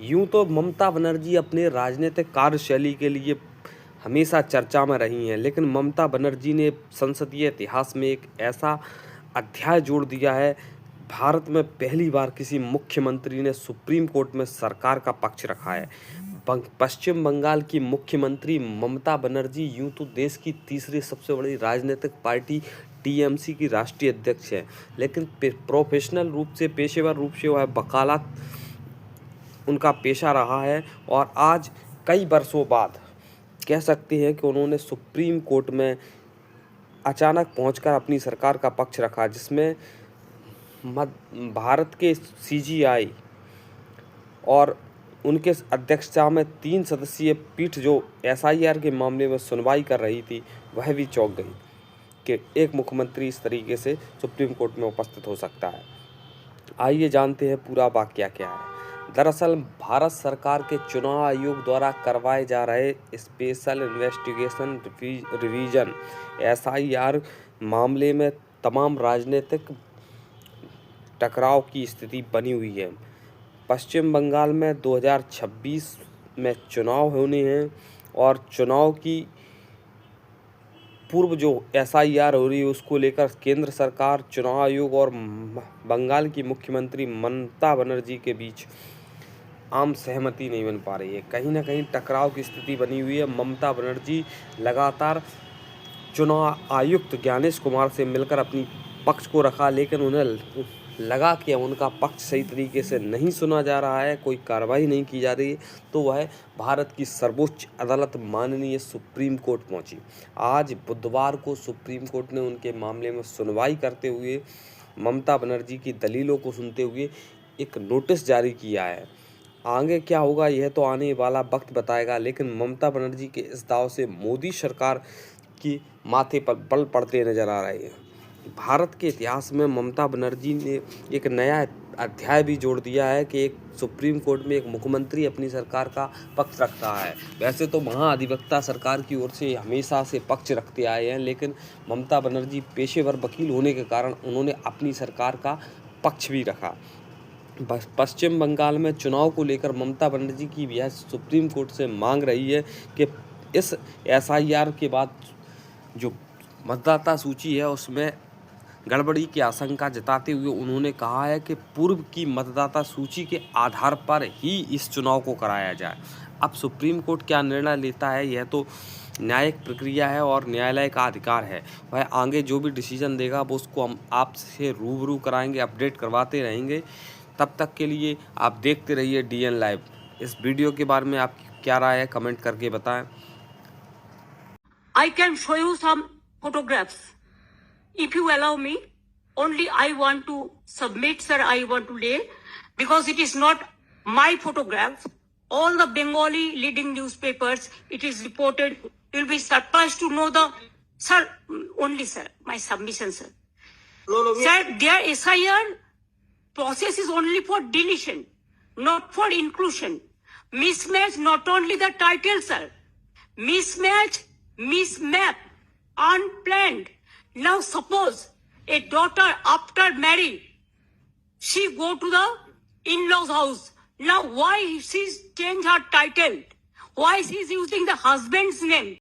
यूं तो ममता बनर्जी अपने राजनीतिक कार्यशैली के लिए हमेशा चर्चा में रही हैं, लेकिन ममता बनर्जी ने संसदीय इतिहास में एक ऐसा अध्याय जोड़ दिया है। भारत में पहली बार किसी मुख्यमंत्री ने सुप्रीम कोर्ट में सरकार का पक्ष रखा है। पश्चिम बंगाल की मुख्यमंत्री ममता बनर्जी यूं तो देश की तीसरी सबसे बड़ी राजनीतिक पार्टी टीएमसी की राष्ट्रीय अध्यक्ष है, लेकिन प्रोफेशनल रूप से, पेशेवर रूप से वह वकालत उनका पेशा रहा है। और आज कई वर्षों बाद कह सकते हैं कि उन्होंने सुप्रीम कोर्ट में अचानक पहुंचकर अपनी सरकार का पक्ष रखा, जिसमें भारत के सीजीआई और उनके अध्यक्षता में 3 सदस्यीय पीठ जो एसआईआर के मामले में सुनवाई कर रही थी, वह भी चौंक गई कि एक मुख्यमंत्री इस तरीके से सुप्रीम कोर्ट में उपस्थित हो सकता है। आइए जानते हैं पूरा वाकया क्या है। दरअसल भारत सरकार के चुनाव आयोग द्वारा करवाए जा रहे स्पेशल इन्वेस्टिगेशन रिवीजन एसआईआर मामले में तमाम राजनीतिक टकराव की स्थिति बनी हुई है। पश्चिम बंगाल में 2026 में चुनाव होने हैं और चुनाव की पूर्व जो एसआईआर हो रही है उसको लेकर केंद्र सरकार, चुनाव आयोग और बंगाल की मुख्यमंत्री ममता बनर्जी के बीच आम सहमति नहीं बन पा रही है। कहीं ना कहीं टकराव की स्थिति बनी हुई है। ममता बनर्जी लगातार चुनाव आयुक्त ज्ञानेश कुमार से मिलकर अपनी पक्ष को रखा, लेकिन उन्हें लगा कि उनका पक्ष सही तरीके से नहीं सुना जा रहा है, कोई कार्रवाई नहीं की जा रही है, तो वह भारत की सर्वोच्च अदालत माननीय सुप्रीम कोर्ट पहुंची। आज बुधवार को सुप्रीम कोर्ट ने उनके मामले में सुनवाई करते हुए ममता बनर्जी की दलीलों को सुनते हुए एक नोटिस जारी किया है। आगे क्या होगा यह तो आने वाला वक्त बताएगा, लेकिन ममता बनर्जी के इस दाव से मोदी सरकार की माथे पर बल पड़ते नजर आ रहे हैं। भारत के इतिहास में ममता बनर्जी ने एक नया अध्याय भी जोड़ दिया है कि एक सुप्रीम कोर्ट में एक मुख्यमंत्री अपनी सरकार का पक्ष रखता है। वैसे तो महाधिवक्ता सरकार की ओर से हमेशा से पक्ष रखते आए हैं, लेकिन ममता बनर्जी पेशेवर वकील होने के कारण उन्होंने अपनी सरकार का पक्ष भी रखा। पश्चिम बंगाल में चुनाव को लेकर ममता बनर्जी की यह सुप्रीम कोर्ट से मांग रही है कि इस एसआईआर के बाद जो मतदाता सूची है उसमें गड़बड़ी की आशंका जताते हुए उन्होंने कहा है कि पूर्व की मतदाता सूची के आधार पर ही इस चुनाव को कराया जाए। अब सुप्रीम कोर्ट क्या निर्णय लेता है यह तो न्यायिक प्रक्रिया है और न्यायालय का अधिकार है। वह आगे जो भी डिसीजन देगा वो उसको हम आपसे रूबरू कराएंगे, अपडेट करवाते रहेंगे। तब तक के लिए आप देखते रहिए डीएन लाइव। इस वीडियो के बारे में आपकी क्या राय है कमेंट करके बताएं। I can show you some photographs. If you allow me, only I want to submit, sir, I want to lay, because it is not my photograph. All the Bengali leading newspapers, it is reported. You'll be surprised to know the, sir, only, sir, my submission, sir. No, sir, their SIR process is only for deletion, not for inclusion. Mismatch, not only the title, sir. Mismatch, mismap, unplanned. Now suppose a daughter after marriage, she go to the in-laws house. Now why she's changed her title? Why she's using the husband's name?